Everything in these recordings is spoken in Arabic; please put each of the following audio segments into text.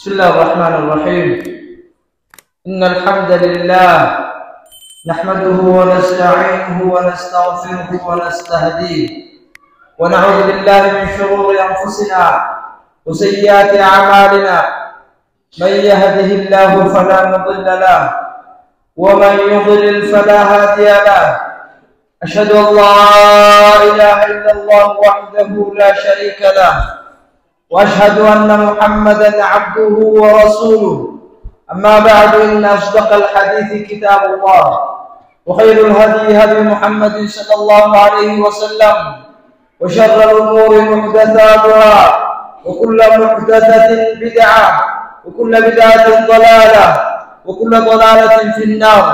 بسم الله الرحمن الرحيم. إن الحمد لله نحمده ونستعينه ونستغفره ونستهديه ونعوذ بالله من شرور أنفسنا وسيئات أعمالنا. من يهده الله فلا مضل له ومن يضلل فلا هادي له. أشهد أن لا إله إلا الله وحده لا شريك له وأشهد أن محمدا عبده ورسوله. أما بعد، إن أصدق الحديث كتاب الله وخير الهدي هدي محمد صلى الله عليه وسلم وشر الأمور محدثاتها وكل محدثة بدعة وكل بدعة ضلالة وكل ضلالة في النار.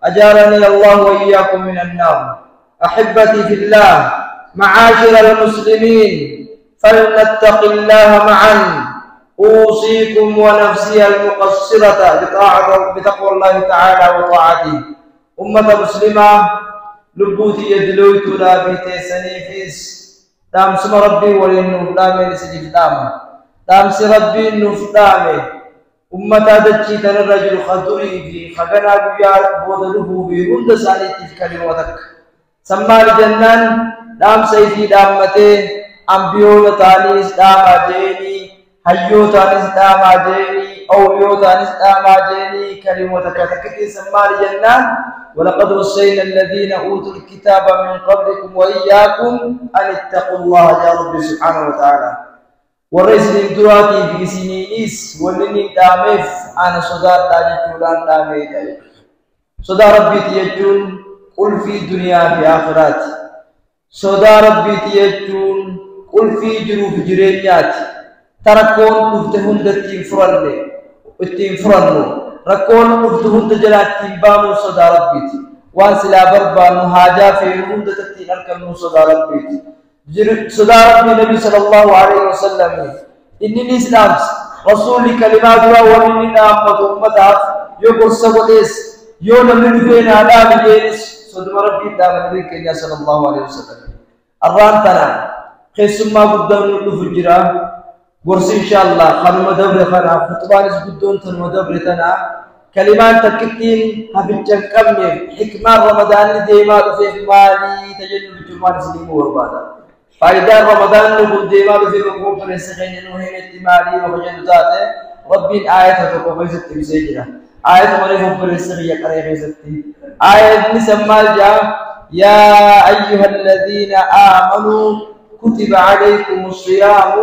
أجارني الله وإياكم من النار. أحبتي في الله، معاشر المسلمين، فلنتق الله معا. أوصيكم ونفسي المقصرة بتقوى الله تعالى وطاعته. أمة مسلمة لبوتي يدلويت لا بيتسني فيس دام سم ربي ولين دامي سجف دام سي ربي نفدامي. أمة دجي تن الرجل خدري في خغنا بيا بودلو بي هند سالي كلمتك سمى الجنان دام سيدي دامته أنبياء تانيس داما جيني حيو تانيس داما جيني أوليو تانيس داما جيني كلمتك تكتي سمى الجنة. ولقد وصينا الذين أوتوا الكتاب من قبلكم وإياكم أن اتقوا الله يا رب سبحانه وتعالى. والرئيس الانتراتي في سنينيس واللي دامف أنا صدار تاجي جولان دامي تاجي صدار ربي تيجون قل في الدنيا في آخرات. صدار ربي تيجون قل في جروف جرينيات. تركون أفتهن دتين فرنو ركون أفتهن دجلات تنبانو صدار ربي وانسلا بربانو هاجا فيهن دتين أركنو صدار ربي صدار ربي النبي صلى الله عليه وسلم إني الإسلام رسول كلمات وإني نامت أمتها يقول سبوليس يوم من فين على بجيس صدر ربي دام النبي كنيا صلى الله عليه وسلم. الران تنا خيسما قدام الفجرة ورس إن شاء الله خلوا مدبر خنا خطبانس قدام تن مدبر تنا كلمات تكتين هبتشن كمية حكمة رمضان ديما في مالي تجنب الجمال سليم وربادا. فإذا رمضان نقول ديما في مقوم فرسخين إنه احتمالي وخجل ذاته ربي آية تقوم بسجدة آية مريم فرسخية كريه ستي آية نسمى الجا يا أيها الذين آمنوا كتب عليكم الصيام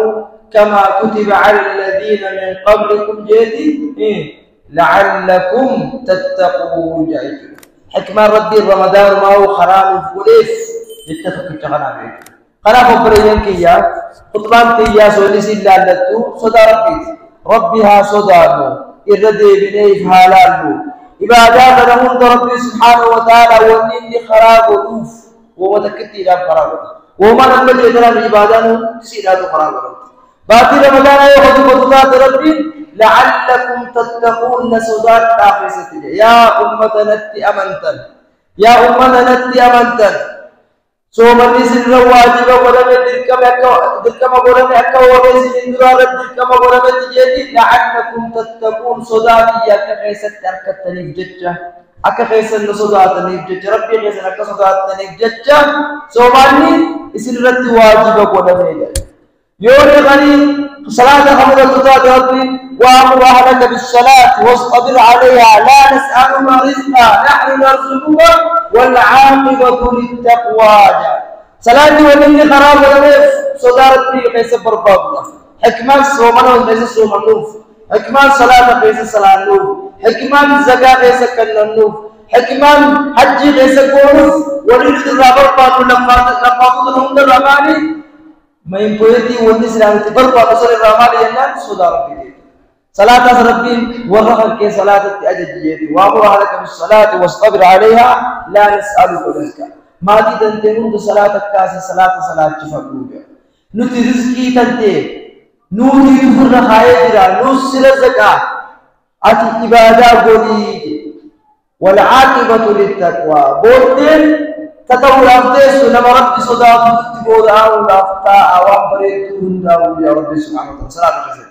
كما كتب على الذين من قبلكم جدي لعلكم تتقون. حكمة ربي رمضان ما هو خرام فوليس يتفق الشغلة عليه خراب بريان كيا خطبان كيا سوليس إلا لتو صدى ربها صدى إردي بنيف هالالو إبادات لهم ربي سبحانه وتعالى ونين خراب ودوف ومتكتي لا خراب وما نقبل يدرى العبادات سيدات خراب باقي رمضان يأخذ بطلات ربي لعلكم تتقون صدات آخر يا أمة نتي أمنتن يا أمة نتي أمنتن سوما نسل رواجب ولم دركم ولم أكا ورسل اندرار دركم ولم تجدي لعلكم تتقون صداتي يا كخيسة تركت تنيف ججة أكا خيسة صدات تنيف ججة ربي خيسة أكا صدات تنيف ججة سوما نسل رت واجب ولم يجد يوري غني صلاة خمسة صدات ربي وأمر أهلك بالصلاة واصطبر عليها لا نسألك رزقا نحن نرزقك والعاقبة للتقوى. صلاة ولي خراب ولف صدارت لي كيس بربابنا حكمان صومنا كيس صومنوف حكمان صلاة كيس صلاة نوف حكمان زكاة كيس كننوف حكمان حج كيس كونوف ولد الرابر بانو لفاظ لهم الرماني ما ينبغي ولد سلامة برباب صلى الرماني ينال صدارت لي صلاة ربي ورغم كي صلاة أجديتي وأمر أهلك بالصلاة واصطبر عليها لا نسألك رزقا. ما دي تنتهون صلاة كاسي صلاة شفقوجا نتي رزقي تنتهي نوتي تفر خايدرا نوسر زكاة أتي إبادة قولي والعاقبة للتقوى بولتين تتول أفتيس لما ربي صداق تتبور آو لافتا أوام بريد تهون داو يا ربي سبحانه وتعالى صلاة كاسي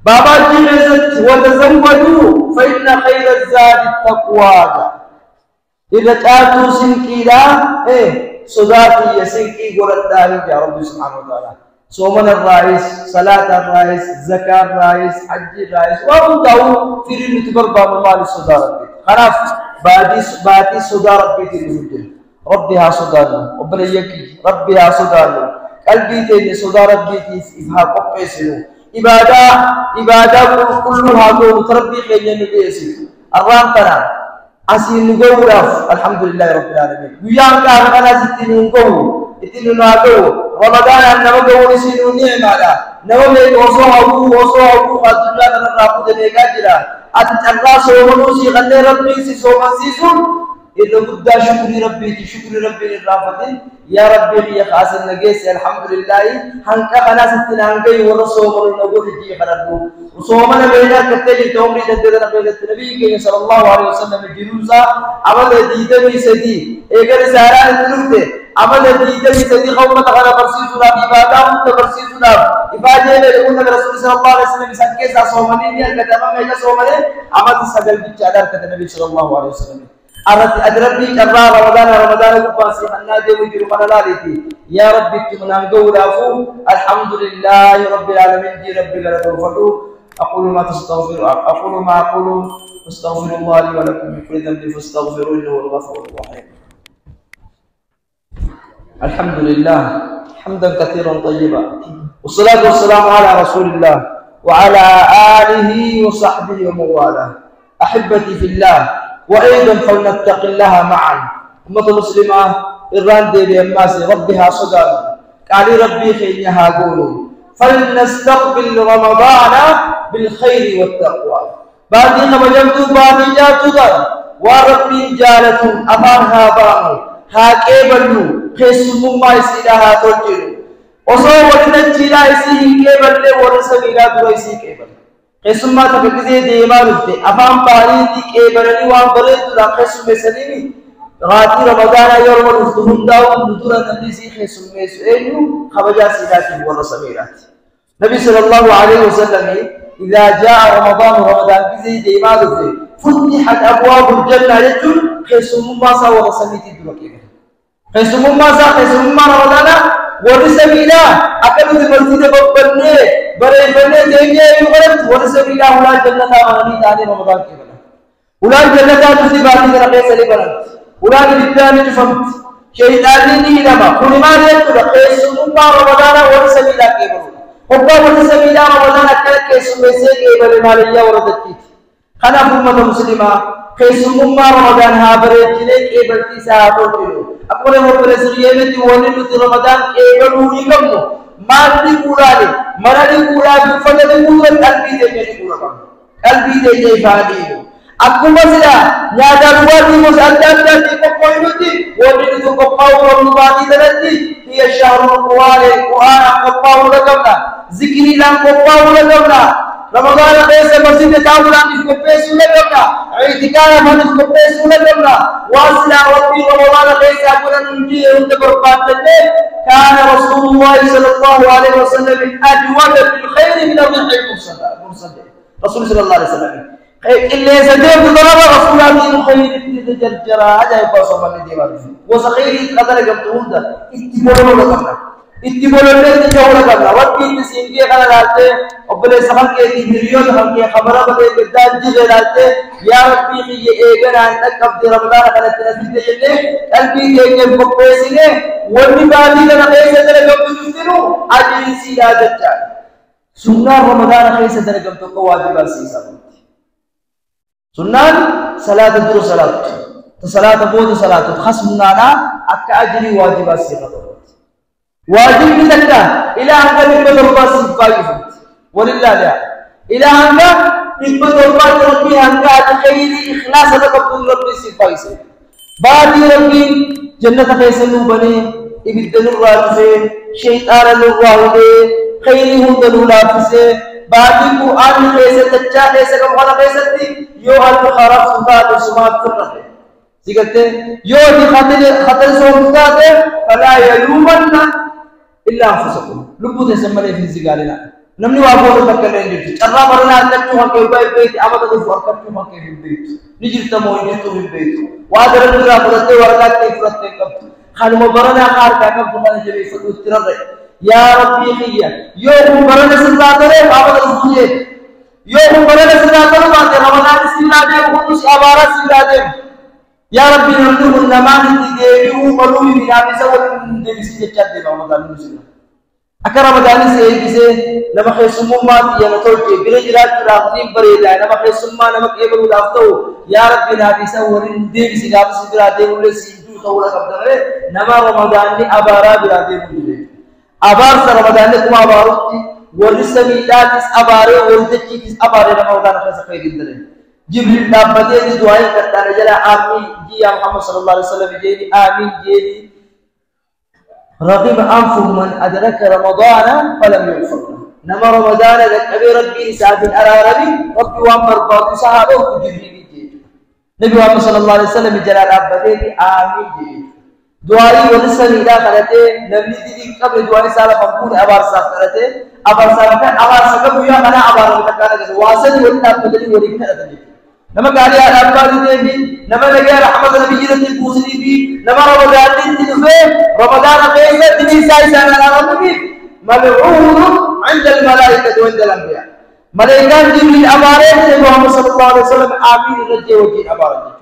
بابا جيزت وتزودوا فإن خير الزاد التقوى. إذا تاتوا سنكيلا صداتي يسنكي قرد يا رب سبحانه وتعالى. صومنا الرئيس، صلاة الرئيس، زكاة الرئيس، حج الرئيس، وأبدأوا في المتبر باب مال الصدارة. خلاص باتي صدارة بيتي المجد. ربها صدارنا، وبريكي ربها صدارنا. قلبي تيجي صدارة بيتي إفها قبيسينو. إبادة كلها قوم تربي خيجين بيسي. الرام تنا أسين نقول الحمد لله رب العالمين. ويان كان أنا ستين نقول. إتنو نادو رمضان أنما قولي سينو نعمة لا نوم وصوه الدنيا نرابط نيجاجلا أتترى سومنوسي غني ربي سوما سيسون إذا بدا شكر ربي للرافتين يا ربي يا خاص النجيس الحمد لله هنك أنا ستنا هنكي ورسومن نقول جي خرجوا وصومن بينا كتلي تومري تدرنا بين النبي صلى الله عليه وسلم الجنوزا عمل ديدني سدي إيجار ساران النوته عمل ديدني سدي قوم تغنى برسيسنا إبادة برسيسنا إبادة لكون الرسول صلى الله عليه وسلم سكيس صومنين الكتاب ما صومنين عمل سجل بتشادر كتنبي صلى الله عليه وسلم أدربني كبار رمضان كباسي النادي ويجري من لالتي يا ربي كمنا نقول أفو الحمد لله رب العالمين دي ربي لا تغفروا أقول ما أقول أستغفر الله لي ولكم من كل ذنب فاستغفروه إنه هو الغفور الرحيم. الحمد لله حمدا كثيرا طيبا والصلاة والسلام على رسول الله وعلى آله وصحبه ومن والاه. أحبتي في الله وأيضا فلنتق الله معا. أمة مسلمة إيران دي بأماسي ربها صدر قال ربي خينها قولوا فلنستقبل رمضان بالخير والتقوى. بعدين وجمتوا بعديات تدر وربي جالة أمانها بانو هاكيبلو خيسمو ما يسيرها تجلو وصو ولنا الجيلا يسيه كيبل ورسميلا دو يسيه كيبل خيسم ما تفكزي ديما رفته أمام باري دي كيبلني وان بريد لا خيسم مسلمي غاتي رمضان يوم رفتهم داو ندورة نبيسي خيسم مسؤوليو خبجا سيلاتي ورسميلات. نبي صلى الله عليه وسلم إذا جاء رمضان بزي ديما رفته فتحت أبواب الجنة لجل خيسم ما سا ورسميتي دلوكيبه خيسم ما رمضان ورسميلا أكلت المسجد ببني بريفني جيجي يغرد ورسميلا ولا جنة آمني تاني رمضان كيبنا ولا جنة تسي باقي ترقي سلي بلد ولا جبتاني تفهمت شيطاني نيلما كل ما يتبع خيسم ما رمضان ورسميلا كيبنا حبا ورسميلا رمضان أكلت خيسم مسيح كيبنا ماليا وردتك خنا أمة مسلمة خيسم ما رمضان هابرت جنك إبرتي ساعتو كيلو أقول لهم برسولية ولد رمضان إبروني كمو ما لي كورالي مرالي كورالي فجأة كورال قلبي تجي كورال قلبي تجي فاديو أقول مثلا يا درواتي مسألة تأتي كقويمتي ولد كقاو رمضان تأتي هي شهر القرآن كقاو لكمنا ذكري لام كقاو لكمنا رمضان قيس مسجد تعاون عن الكوبيس ولكمنا اعتكاف عن الكوبيس ولكمنا واصل ربي رمضان قيس أقول ننجي عند بركات الليل كان رسول الله صلى الله عليه وسلم أجود بالخير من الريح المرسل رسول صلى الله عليه وسلم اللي سدير ضرب رسول الله الخير تجرجرا هذا يبقى صبر الديوان وسخير قدر قبضهم ده اتبولوا لكمنا اتبولوا لك تجاولا كمنا وقت تسينكي خلا لالته أبلي سخن के वीडियो हम के खबरा बदे कितना जिले लाते या रब्बी की ये एगन आने कब दे रमजान का नतीजा ये कल्बी के बकवासी ने वही बाली का कैसे तेरे कब तुझे आज इसी आदत चाह सुन्ना रमजान कैसे तेरे कब तो वाजिब सी सब सुन्ना सलात दुर सलात तो सलात बहुत सलात खास मुन्ना अक्का अजरी वाजिब सी खबर वाजिब भी लगता इला हम का भी बर्बाद सी पाई ولله لا إلى أنك إثبت ربك ربي أنك أتخيل إخلاص لك ربي سيفايسه بعد ربي جنة فيصل بني إبدل الرافسه شيطان الرافسه خيره دلولافسه بعد القرآن فيصل تجاه فيصل كم خلا فيصل دي يو الخرف سبات سمات فرح سيكتة يو دي خطر سومتات فلا يلومن إلا أنفسكم لبوت سمري في زجالنا نمني وابو تكلم جيت ترى برنا تكتو هكي بيت أبدا تفكر كتو هكي في البيت نجي تمو يجتو في البيت وهذا الرجل أبدا ورقات كيف رتكب خلوا مبرنا خار كعب بمن جبي فتوت ترى يا ربي خيا يوم مبرنا سلطانه أبدا الخير يوم مبرنا سلطانه ما رمضان سلطانه وكل أبارة سلطانه يا ربي نرجو النمان تجيبه وملوي بنا بسوى دبسي جتّة رمضان مسلم أكرم رمضان سيجي نما خيسمو ما تيا نطول كي برجلات راقين بريدا نما خيسمو نما كيبلو دافتو يا ربي نبي سوى دبسي دبسي برادة ولا سيجو ثورة كبدرة نما رمضان ني أبارة برادة ولا أبار رمضان كم أبارتي ورسميلات أبارة ورتكي أبارة رمضان خيسفي جدرة جبريل دابته دي دعاء کرتا ہے جلا آمین جی یا محمد صلی اللہ علیہ وسلم جی آمین جی رغم أنف من أدرك رمضان فلم يغفر له نما رمضان ذاك أبي ربي سعد الأراربي ربي وأمر باطل صحابه جبريل جي نبي محمد صلى الله عليه وسلم جلا دابته دي آمين جي دعائي ولسه إذا خلته نبي دي قبل دعائي سالة فنقول أبار صاف خلته أبار صاف كان أبار سكب ويا أنا أبار متكلم كذا واصل ولا تبدي ولا كذا نما قال يا أبار دي نما لقى رحمة النبي جل البوسري بي نما رمضان تنفي رمضان قيسة تني سايسة على ربي ملعون عند الملائكة وعند الأنبياء ملائكة جبريل أبارين محمد صلى الله عليه وسلم آمين رجع وجين أبارين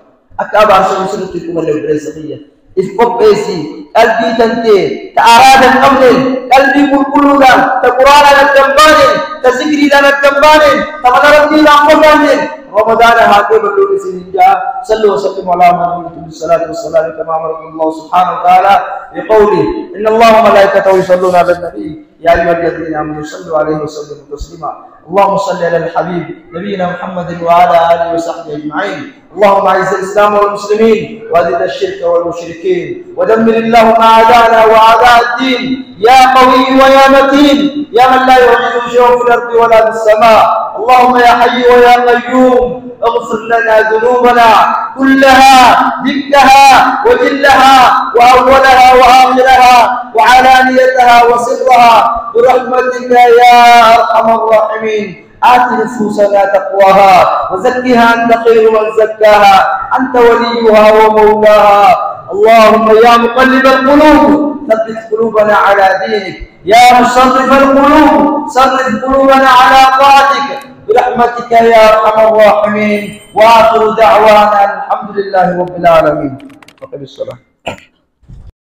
أكابر سوسن تكمل البرزخية إفقب بيسي قلبي تنتي تأراد الأمن قلبي كلنا تقرآن الجنبان تذكري لنا الجنبان تمنرتي لأمبان رمضان هاتي بلوك سنجا صلوا وسلم على محمد الصلاة والسلام كما أمركم الله سبحانه وتعالى بقوله إن الله وملائكته يصلون على النبي يا أيها الذين آمنوا صلوا عليه وسلموا تسليما اللهم صل على الحبيب نبينا محمد وعلى آله وصحبه أجمعين اللهم أعز الإسلام والمسلمين وأذل الشرك والمشركين ودمر اللهم أعداءنا وأعداء الدين يا قوي ويا متين يا من لا يعجزه شيء في الأرض ولا في السماء اللهم يا حي ويا قيوم اغفر لنا ذنوبنا كلها دكها وجلها وأولها وآخرها وعلانيتها وسرها برحمتك يا أرحم الراحمين آت نفوسنا تقواها وزكها أنت خير من زكاها أنت وليها ومولاها اللهم يا مقلب القلوب ثبت قلوبنا على دينك يا مصرف القلوب صرف قلوبنا على طاعتك برحمتك يا أرحم الراحمين وآخر دعوانا الحمد لله رب العالمين. وقم الصلاة.